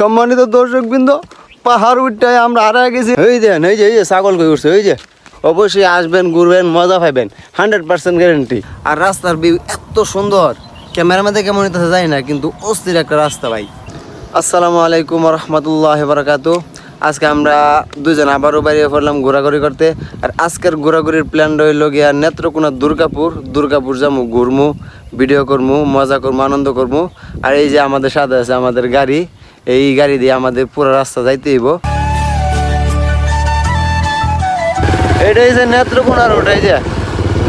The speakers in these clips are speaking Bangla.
সম্মানিত দর্শকবৃন্দ, পাহাড় উঠটায় আমরা হারা গেছি। এই যে ছাগল কই উঠছে, ওই যে অবশ্যই আসবেন, ঘুরবেন, মজা পাইবেন, 100% গ্যারেন্টি। আর রাস্তার ভিউ এত সুন্দর, ক্যামেরার মধ্যে কেমন হইতেছে জানি না, কিন্তু অস্থির একটা রাস্তা ভাই। আসসালামু আলাইকুম রহমতুল্লাহি বারাকাতুহু। আজকে আমরা দুজন আবারও বাইরে পড়লাম ঘোরাঘুরি করতে। আর আজকের ঘোরাঘুরির প্ল্যান রইল গিয়া নেত্রকোনা দুর্গাপুর যাবো, ঘুরমু, ভিডিও করমু, মজা করবো, আনন্দ করবো। আর এই যে আমাদের সাথে আছে আমাদের গাড়ি, এই গাড়ি দিয়ে আমাদের পুরো রাস্তা যাইতে হইব। এটাই যে নেত্রকোনা রোড, এই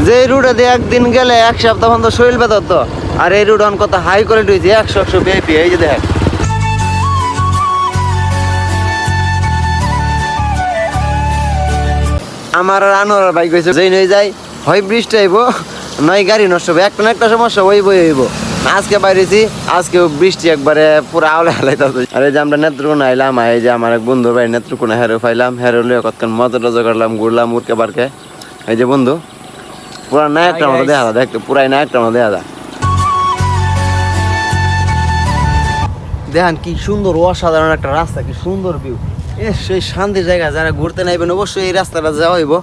যে রুটে দিয়ে একদিন গেলে এক সপ্তাহ পর্যন্ত শরীর বেতর তো। আর এই রুট অন কত হাই কোয়ালিটি হয়েছে, 100 ভিআইপি। এই যে দেখ, আমার আর আনোয়ার বাইক হয়েছে, যেই নই যাই হয় বৃষ্টি আইব, নয় গাড়ি নষ্ট হবে, একটা না একটা সমস্যা হইব। আজকে বাইরেছি, আজকেও বৃষ্টি একবারে পুরো আওলে হালাইতেছে। আর এই যে আমরা নেত্রকোনা আইলাম, এই যে আমার এক বন্ধুর ভাই নেত্রকোনা হেরো পাইলাম, হেরো লিয়ে কতক্ষণ মজা টজা করলাম, ঘুরলাম উড়কে পার্কে। এই যে বন্ধু পুরা না একটা মতো দেখা যায়, দেখতে পুরাই না একটা মতো দেখা যায়। দেখেন কি সুন্দর, অসাধারণ একটা রাস্তা, কি সুন্দর ভিউ। সেই শান্তির জায়গা, যারা ঘুরতে নাইবেন অবশ্যই এই রাস্তাটা যাওয়া হইব।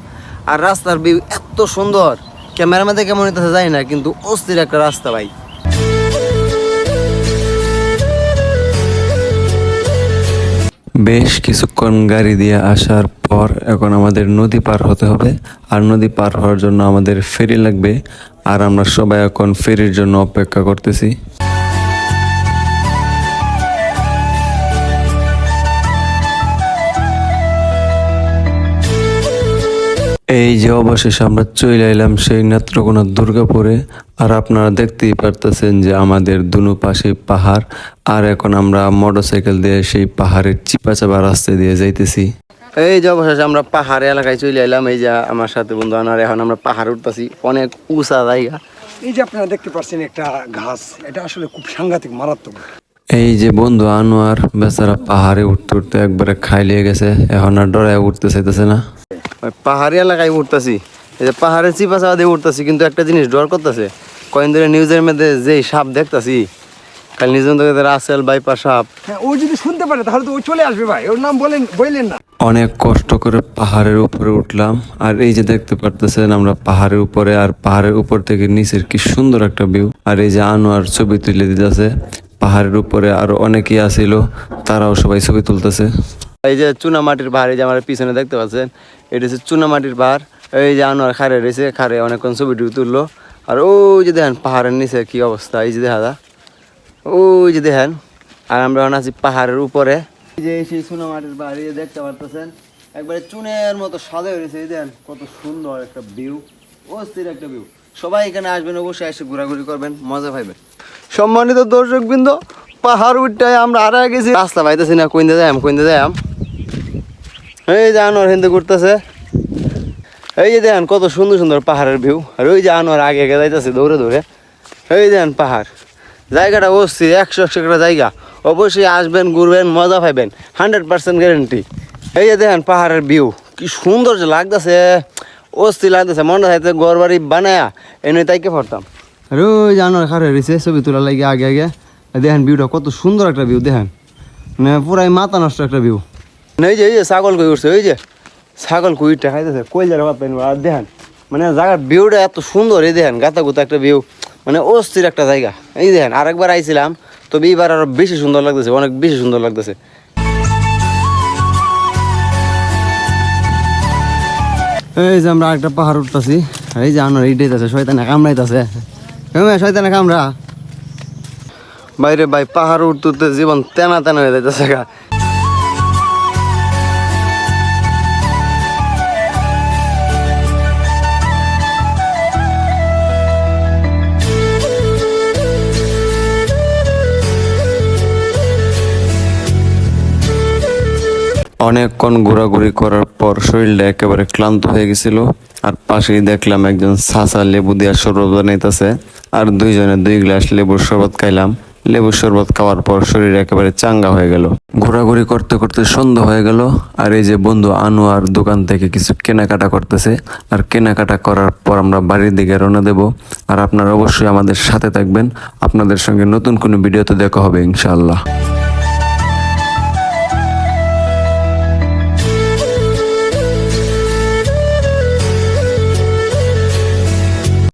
আর রাস্তার ভিউ এত সুন্দর, ক্যামেরার মধ্যে কেমন হইতেছে জানি না, কিন্তু অস্থির একটা রাস্তা ভাই। বেশ কিছুক্ষণ গাড়ি দিয়ে আসার পর এখন আমাদের নদী পার হতে হবে। আর নদী পার হওয়ার জন্য আমাদের ফেরি লাগবে। আর আমরা সবাই এখন ফেরির জন্য অপেক্ষা করতেছি। এই যে অবশেষে আমরা চলে এলাম সেই নেত্রকোনা দুর্গাপুরে। আর আপনারা দেখতেই পারতেছেন যে আমাদের দুনো পাশে পাহাড়। আর এখন আমরা মোটরসাইকেল দিয়ে সেই পাহাড়ের চিপা চাপা রাস্তা দিয়ে যাইতেছি। এই যে অবশেষে আমরা পাহাড় এলাকায় চলে এলাম। এই যে আমার সাথে বন্ধু আনার, এখন আমরা পাহাড় উঠতেছি, অনেক উঁচা জায়গা। এই যে আপনারা দেখতে পাচ্ছেন একটা ঘাস, এটা আসলে খুব সাংঘাতিক মারাত্মক। এই যে বন্ধু আনোয়ার বেচারা পাহাড়ে উঠতে উঠতে একবারে খাইলিয়ে গেছে, এখন আর ডরায় উঠতে চাইতেছে না। পাহাড়ি এলাকায় উঠতেছি, এই যে পাহাড়ের চিপা চাপা দিয়ে উঠতেছি, কিন্তু একটা জিনিস ডর করতেছে। কয়েকদিন ধরে নিউজের মধ্যে যেই সাপ দেখতেছি, খালি নিউজ রাসেল বাইপার সাপ। হ্যাঁ, ও যদি শুনতে পারে তাহলে তো ও চলে আসবে ভাই, ওর নাম বললেন না। অনেক কষ্ট করে পাহাড়ের উপরে উঠলাম। আর এই যে দেখতে পারতেছেন আমরা পাহাড়ের উপরে, আর পাহাড়ের উপর থেকে নিচের কি সুন্দর একটা ভিউ। আর এই যে আনোয়ার ছবি তুলে দিতেছে। পাহাড়ের উপরে আরো অনেকেই আসিল, তারাও সবাই ছবি তুলতেছে। এই যে চুনামাটির পাহাড়, এই যে আমার পিছনে দেখতে পাচ্ছেন, এটা হচ্ছে চুনামাটির পাহাড়। এই যে আনোয়ার খারে রয়েছে, খারে অনেকক্ষণ ছবি তুললো। আর ওই যে দেখেন পাহাড়ের নিচে কি অবস্থা, এই যে দেখা যায়, ওই যে দেখেন। আর আমরা এখন আছি পাহাড়ের উপরে। এই যে সেই চুনামাটির পাহাড়, এই যে দেখতে পারতেছেন, একবারে চুনের মতো সাদা হয়েছে। এই দেখেন কত সুন্দর একটা ভিউ, অস্থির একটা ভিউ। সবাই এখানে আসবেন, অবশ্যই এসে ঘোরাঘুরি করবেন, মজা পাইবেন। সম্মানিত দর্শকবৃন্দ, পাহাড় উঠটায় আমরা হারা গেছি, রাস্তা পাইতেছি না, কইন্দে যাই। এই যে আনোয়ার হিন্দু ঘুরতেছে, এই যে দেখেন কত সুন্দর সুন্দর পাহাড়ের ভিউ। আর ওই যে আনোয়ার আগে যাইতেছে দৌড়ে দৌড়ে। এই দেখেন পাহাড়, জায়গাটা অস্থির, 100 একটা জায়গা। অবশ্যই আসবেন, ঘুরবেন, মজা পাইবেন, 100% গ্যারেন্টি। এই যে দেখেন পাহাড়ের ভিউ, কি সুন্দর যে লাগতেছে, অস্থির লাগতেছে। মনে চাইতে ঘর বাড়ি বানায়া এনে তাইকে পড়তাম। আর ওই যে আনোয়ার খারে রয়েছে ছবি তোলা লাগে আগে। দেখেন ভিউটা কত সুন্দর একটা ভিউ, দেখেন মানে পুরাই মাথা নষ্ট একটা ভিউ। এই যে ছাগল কই উঠছে, ওই যে ছাগল কুইটা খাইতেছে, কইলার ভাত পাইনি। আর দেখেন মানে জায়গার ভিউটা এত সুন্দর, এই দেখেন গাতা গুতা একটা ভিউ, মানে অস্থির একটা জায়গা। এই দেখেন আরেকবার আইছিলাম, তবে এইবার আরো বেশি সুন্দর লাগতেছে, অনেক বেশি সুন্দর লাগতেছে। এই যে আমরা আরেকটা পাহাড় উঠতেছি, এই যে আনোয়ার এইটাইতেছে, শয়তানে কামড়াইতেছে, শয়তানে কামড়া। বাইরে ভাই পাহাড় উঠতে উঠতে জীবন তেনা হয়ে যাইতেছে। অনেকক্ষণ ঘোরাঘুরি করার পর শরীরটা একেবারে ক্লান্ত হয়ে গেছিল। আর পাশেই দেখলাম একজন চাচা লেবু দেওয়ার শরবত বানাইতেছে। আর দুইজনে 2 গ্লাস লেবুর শরবত খাইলাম। লেবুর শরবত খাওয়ার পর শরীর একেবারে চাঙ্গা হয়ে গেল। ঘোরাঘুরি করতে করতে সন্ধ্যা হয়ে গেল। আর এই যে বন্ধু আনোয়ার দোকান থেকে কিছু কেনাকাটা করতেছে। আর কেনাকাটা করার পর আমরা বাড়ির দিকে রওনা দেব। আর আপনারা অবশ্যই আমাদের সাথে থাকবেন। আপনাদের সঙ্গে নতুন কোনো ভিডিওতে দেখা হবে ইনশাআল্লাহ।